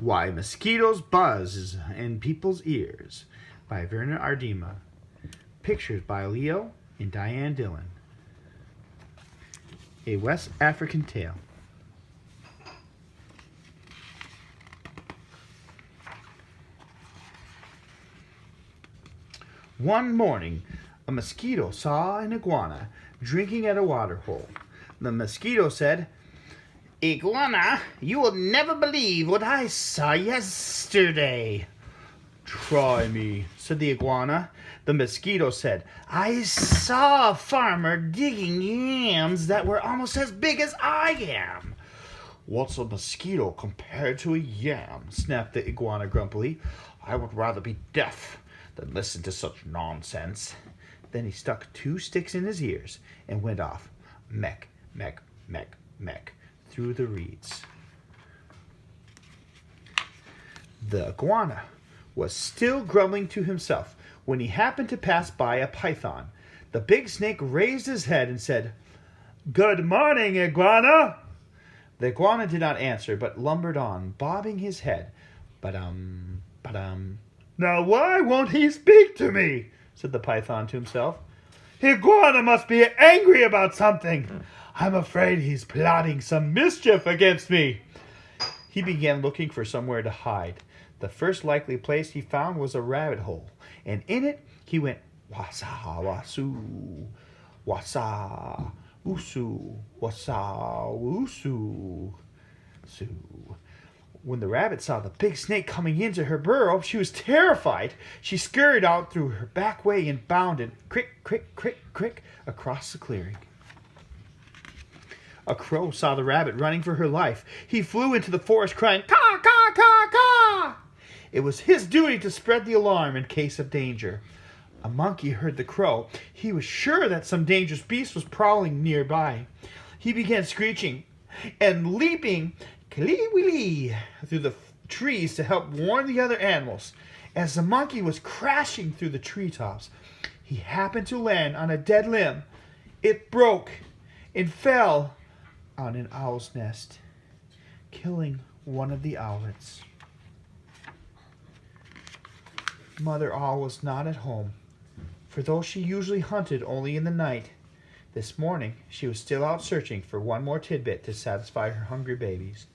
Why Mosquitoes Buzz in People's Ears by Werner Ardema. Pictures by Leo and Diane Dillon. A West African Tale. One morning, a mosquito saw an iguana drinking at a water hole. The mosquito said, "Iguana, you will never believe what I saw yesterday." "Try me," said the iguana. The mosquito said, "I saw a farmer digging yams that were almost as big as I am." "What's a mosquito compared to a yam?" snapped the iguana grumpily. "I would rather be deaf than listen to such nonsense." Then he stuck 2 sticks in his ears and went off, meck, meck, meck, meck, through the reeds. The iguana was still grumbling to himself when he happened to pass by a python. The big snake raised his head and said, "Good morning, iguana." The iguana did not answer, but lumbered on, bobbing his head. Ba-dum, ba-dum. "Now why won't he speak to me?" said the python to himself. "Iguana must be angry about something. I'm afraid he's plotting some mischief against me." He began looking for somewhere to hide. The first likely place he found was a rabbit hole, and in it he went wasa wasu, wasa usu, wasa usu, su. When the rabbit saw the big snake coming into her burrow, she was terrified. She scurried out through her back way and bounded, crick, crick, crick, crick, across the clearing. A crow saw the rabbit running for her life. He flew into the forest crying, "Caw, caw, caw, caw!" It was his duty to spread the alarm in case of danger. A monkey heard the crow. He was sure that some dangerous beast was prowling nearby. He began screeching and leaping klee-wee-lee through the trees to help warn the other animals. As the monkey was crashing through the treetops, he happened to land on a dead limb. It broke and fell on an owl's nest, killing one of the owlets. Mother Owl was not at home, for though she usually hunted only in the night, this morning she was still out searching for one more tidbit to satisfy her hungry babies.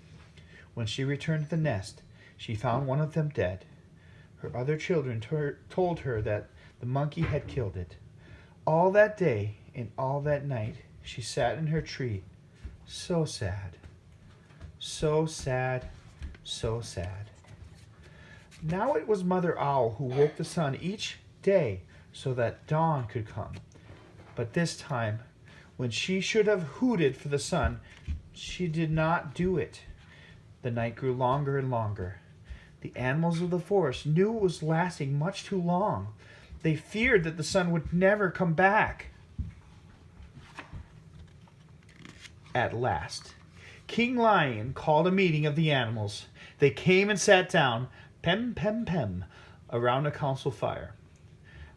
When she returned to the nest, she found one of them dead. Her other children told her that the monkey had killed it. All that day and all that night she sat in her tree, so sad, so sad, so sad. Now it was Mother Owl who woke the sun each day so that dawn could come. But this time, when she should have hooted for the sun, she did not do it. The night grew longer and longer. The animals of the forest knew it was lasting much too long. They feared that the sun would never come back. At last, King Lion called a meeting of the animals. They came and sat down, pem, pem, pem, around a council fire.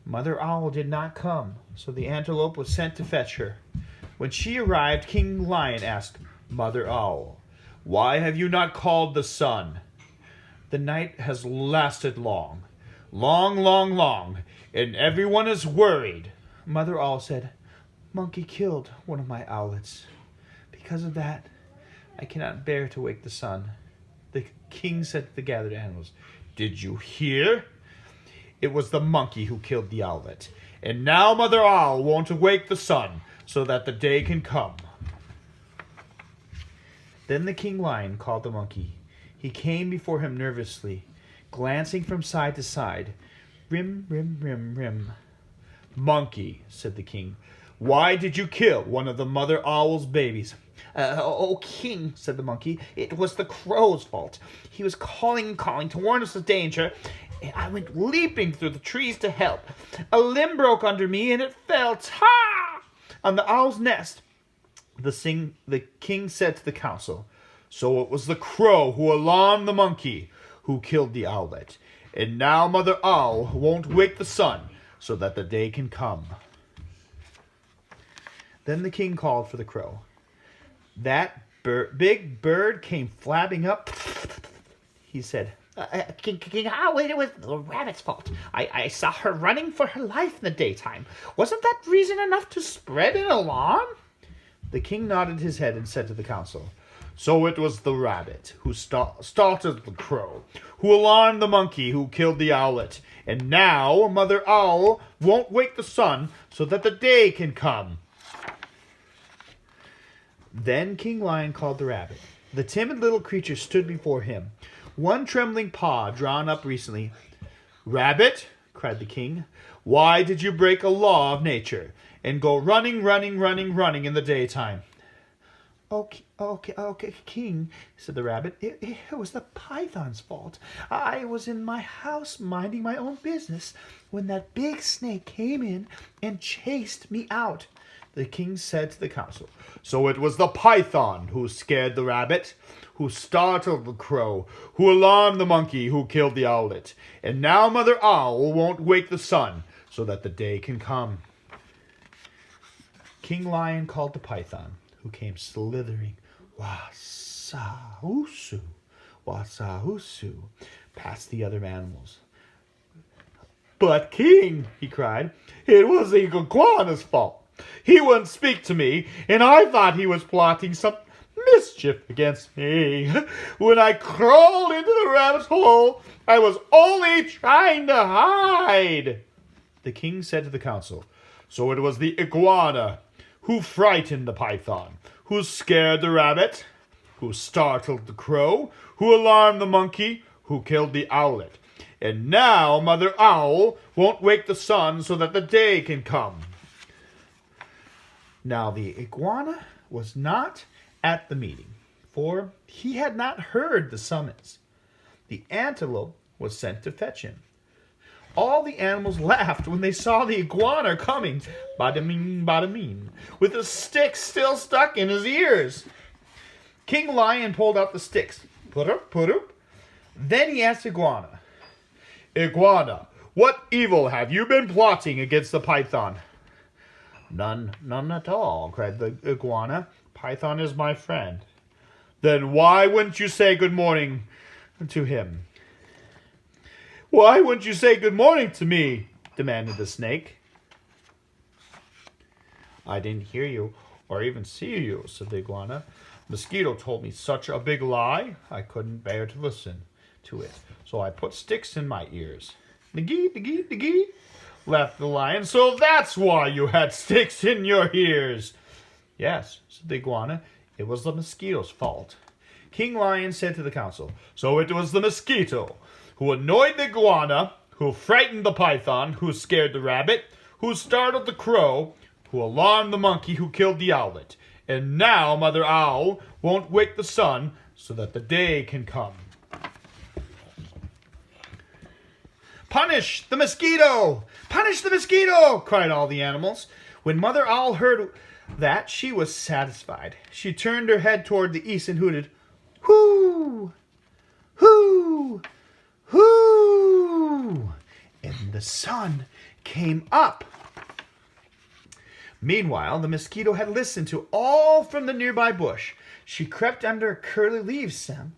Mother Owl did not come, so the antelope was sent to fetch her. When she arrived, King Lion asked, "Mother Owl, why have you not called the sun?" "The night has lasted long, long, long, long, and everyone is worried." Mother Owl said, "Monkey killed one of my owlets. Because of that, I cannot bear to wake the sun." The king said to the gathered animals, "Did you hear? It was the monkey who killed the owlet. And now Mother Owl won't wake the sun so that the day can come." Then the King Lion called the monkey. He came before him nervously, glancing from side to side. Rim, rim, rim, rim. "Monkey," said the king, "why did you kill one of the Mother Owl's babies?" "Oh, king," said the monkey, "it was the crow's fault. He was calling and calling to warn us of danger, and I went leaping through the trees to help. A limb broke under me, and it fell on the owl's nest." The king said to the council, "So it was the crow who alarmed the monkey who killed the owlet. And now Mother Owl won't wake the sun so that the day can come." Then the king called for the crow. That big bird came flapping up. he said. King, it was the rabbit's fault. I saw her running for her life in the daytime. Wasn't that reason enough to spread an alarm? The king nodded his head and said to the council, so it was the rabbit who startled the crow, who alarmed the monkey, who killed the owlet, and now Mother Owl won't wake the sun so that the day can come. Then King Lion called the rabbit. The timid little creature stood before him, one trembling paw drawn up recently. Rabbit, cried the king, why did you break a law of nature and go running in the daytime? Okay, King, said the rabbit. It was the python's fault. I was in my house minding my own business when that big snake came in and chased me out. The king said to the council, so it was the python who scared the rabbit, who startled the crow, who alarmed the monkey, who killed the owlet. And now Mother Owl won't wake the sun so that the day can come. King Lion called the python, who came slithering, wasa-hoosu, past the other animals. But King, he cried, it was the iguana's fault. He wouldn't speak to me, and I thought he was plotting some mischief against me. When I crawled into the rabbit's hole, I was only trying to hide. The king said to the council, so it was the iguana who frightened the python, who scared the rabbit, who startled the crow, who alarmed the monkey, who killed the owlet. And now Mother Owl won't wake the sun so that the day can come. Now the iguana was not at the meeting, for he had not heard the summons. The antelope was sent to fetch him. All the animals laughed when they saw the iguana coming, bada-meen, with a stick still stuck in his ears. King Lion pulled out the sticks, put-up. Then he asked Iguana, Iguana, what evil have you been plotting against the python? None at all, cried the iguana. Python is my friend. Then why wouldn't you say good morning to him? Why wouldn't you say good morning to me? Demanded the snake. I didn't hear you or even see you, said the iguana. Mosquito told me such a big lie, I couldn't bear to listen to it. So I put sticks in my ears. Degee, laughed the lion. So that's why you had sticks in your ears. Yes, said the iguana. It was the mosquito's fault. King Lion said to the council, so it was the mosquito who annoyed the iguana, who frightened the python, who scared the rabbit, who startled the crow, who alarmed the monkey, who killed the owlet. And now Mother Owl won't wake the sun so that the day can come. Punish the mosquito! Punish the mosquito! Cried all the animals. When Mother Owl heard that, she was satisfied. She turned her head toward the east and hooted, hoo! Hoo! Hoo! And the sun came up. Meanwhile, the mosquito had listened to all from the nearby bush. She crept under a curly leaf stem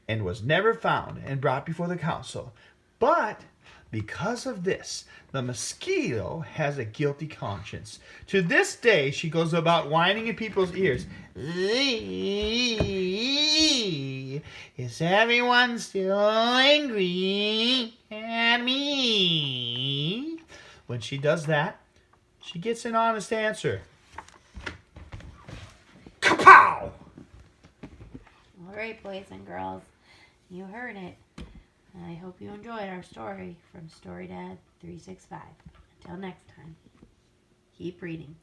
and was never found and brought before the council. But because of this, the mosquito has a guilty conscience. To this day, she goes about whining in people's ears. Is everyone still angry at me? When she does that, she gets an honest answer. Kapow! All right, boys and girls, you heard it. I hope you enjoyed our story from StoryDad 365. Until next time, keep reading.